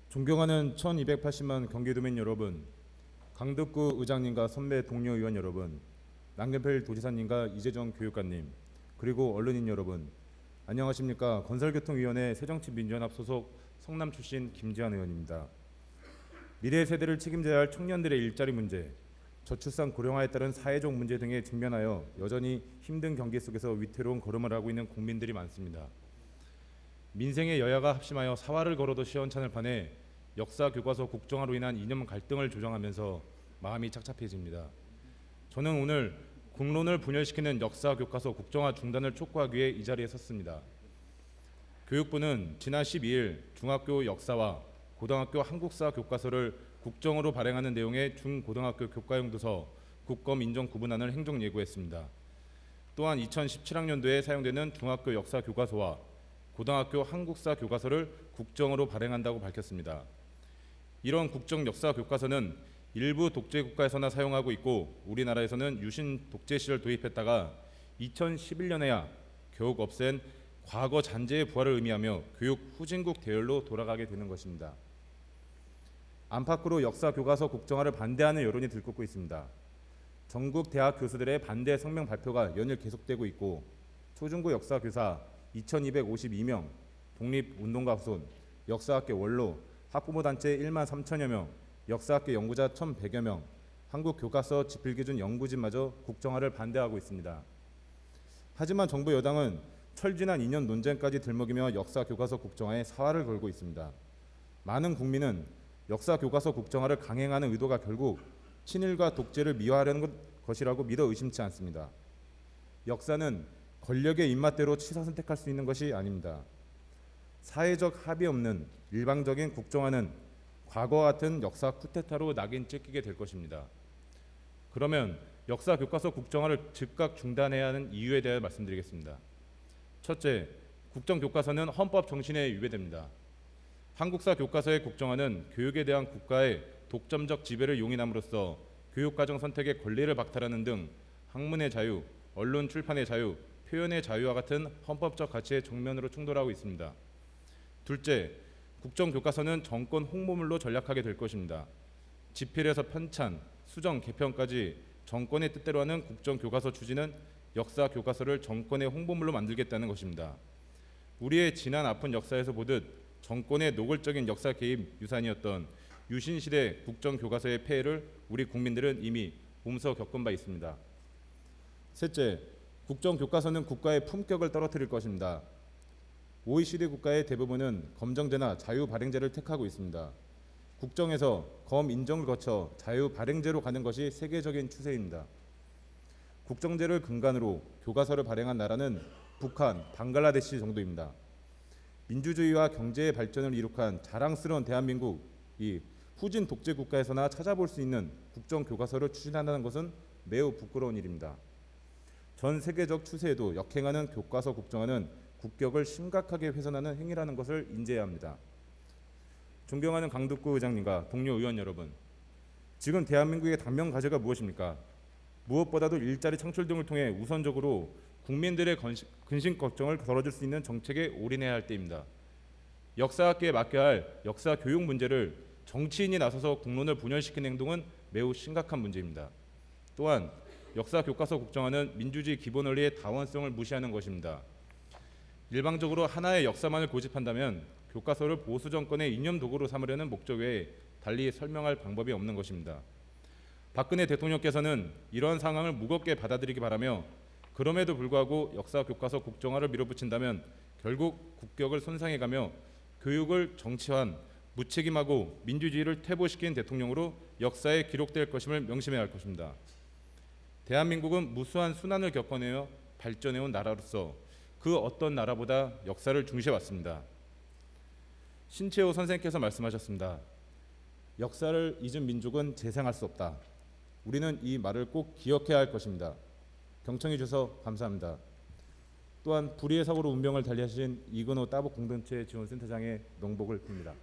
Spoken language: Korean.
존경하는 1280만 경기도민 여러분, 강덕구 의장님과 선배 동료 의원 여러분, 남경필 도지사님과 이재정 교육관님, 그리고 언론인 여러분, 안녕하십니까. 건설교통위원회 새정치민주연합 소속 성남 출신 김지한 의원입니다. 미래 세대를 책임져야 할 청년들의 일자리 문제, 저출산 고령화에 따른 사회적 문제 등에 직면하여 여전히 힘든 경기 속에서 위태로운 걸음을 하고 있는 국민들이 많습니다. 민생의 여야가 합심하여 사활을 걸어도 시원찮을 판에 역사 교과서 국정화로 인한 이념 갈등을 조장하면서 마음이 착잡해집니다. 저는 오늘 국론을 분열시키는 역사 교과서 국정화 중단을 촉구하기 위해 이 자리에 섰습니다. 교육부는 지난 12일 중학교 역사와 고등학교 한국사 교과서를 국정으로 발행하는 내용의 중고등학교 교과용 도서 국검 인정 구분안을 행정 예고했습니다. 또한 2017학년도에 사용되는 중학교 역사 교과서와 고등학교 한국사 교과서를 국정으로 발행한다고 밝혔습니다. 이런 국정 역사 교과서는 일부 독재 국가에서나 사용하고 있고 우리나라에서는 유신 독재 시절 도입했다가 2011년에야 겨우 없앤 과거 잔재의 부활을 의미하며 교육 후진국 대열로 돌아가게 되는 것입니다. 안팎으로 역사 교과서 국정화를 반대하는 여론이 들끓고 있습니다. 전국 대학 교수들의 반대 성명 발표가 연일 계속되고 있고 초중고 역사 교사 2252명, 독립운동가 후손, 역사학계 원로, 학부모 단체 1만 3천여 명, 역사학계 연구자 1,100여 명, 한국교과서 지필기준 연구진마저 국정화를 반대하고 있습니다. 하지만 정부 여당은 철지난 2년 논쟁까지 들먹이며 역사 교과서 국정화에 사활을 걸고 있습니다. 많은 국민은 역사 교과서 국정화를 강행하는 의도가 결국 친일과 독재를 미화하려는 것이라고 믿어 의심치 않습니다. 역사는 권력의 입맛대로 취사 선택할 수 있는 것이 아닙니다. 사회적 합의 없는 일방적인 국정화는 과거와 같은 역사 쿠데타로 낙인 찍히게 될 것입니다. 그러면 역사 교과서 국정화를 즉각 중단해야 하는 이유에 대해 말씀드리겠습니다. 첫째, 국정교과서는 헌법 정신에 위배됩니다. 한국사 교과서의 국정화는 교육에 대한 국가의 독점적 지배를 용인함으로써 교육과정 선택의 권리를 박탈하는 등 학문의 자유, 언론 출판의 자유, 표현의 자유와 같은 헌법적 가치에 정면으로 충돌하고 있습니다. 둘째, 국정교과서는 정권 홍보물로 전락하게 될 것입니다. 지필에서 편찬, 수정, 개편까지 정권의 뜻대로 하는 국정교과서 추진은 역사 교과서를 정권의 홍보물로 만들겠다는 것입니다. 우리의 지난 아픈 역사에서 보듯 정권의 노골적인 역사 개입 유산이었던 유신시대 국정교과서의 폐해를 우리 국민들은 이미 몸소 겪은 바 있습니다. 셋째, 국정교과서는 국가의 품격을 떨어뜨릴 것입니다. OECD 국가의 대부분은 검정제나 자유발행제를 택하고 있습니다. 국정에서 검인정을 거쳐 자유발행제로 가는 것이 세계적인 추세입니다. 국정제를 근간으로 교과서를 발행한 나라는 북한, 방글라데시 정도입니다. 민주주의와 경제의 발전을 이룩한 자랑스러운 대한민국이 후진 독재 국가에서나 찾아볼 수 있는 국정교과서를 추진한다는 것은 매우 부끄러운 일입니다. 전 세계적 추세에도 역행하는 교과서 국정화는 국격을 심각하게 훼손하는 행위라는 것을 인지해야 합니다. 존경하는 강덕구 의장님과 동료 의원 여러분, 지금 대한민국의 당면 과제가 무엇입니까? 무엇보다도 일자리 창출 등을 통해 우선적으로 국민들의 근심 걱정을 덜어줄 수 있는 정책에 올인해야 할 때입니다. 역사학계에 맡겨야 할 역사 교육 문제를 정치인이 나서서 국론을 분열시키는 행동은 매우 심각한 문제입니다. 또한 역사 교과서 국정화는 민주주의 기본 원리의 다원성을 무시하는 것입니다. 일방적으로 하나의 역사만을 고집한다면 교과서를 보수 정권의 이념 도구로 삼으려는 목적 외에 달리 설명할 방법이 없는 것입니다. 박근혜 대통령께서는 이러한 상황을 무겁게 받아들이기 바라며 그럼에도 불구하고 역사 교과서 국정화를 밀어붙인다면 결국 국격을 손상해가며 교육을 정치화한 무책임하고 민주주의를 퇴보시킨 대통령으로 역사에 기록될 것임을 명심해야 할 것입니다. 대한민국은 무수한 순환을 겪어내어 발전해온 나라로서 그 어떤 나라보다 역사를 중시해왔습니다. 신채호 선생께서 말씀하셨습니다. 역사를 잊은 민족은 재생할 수 없다. 우리는 이 말을 꼭 기억해야 할 것입니다. 경청해 주셔서 감사합니다. 또한 불의의 사고로 운명을 달리하신 이근호 따복 공동체 지원센터장의 명복을 빕니다.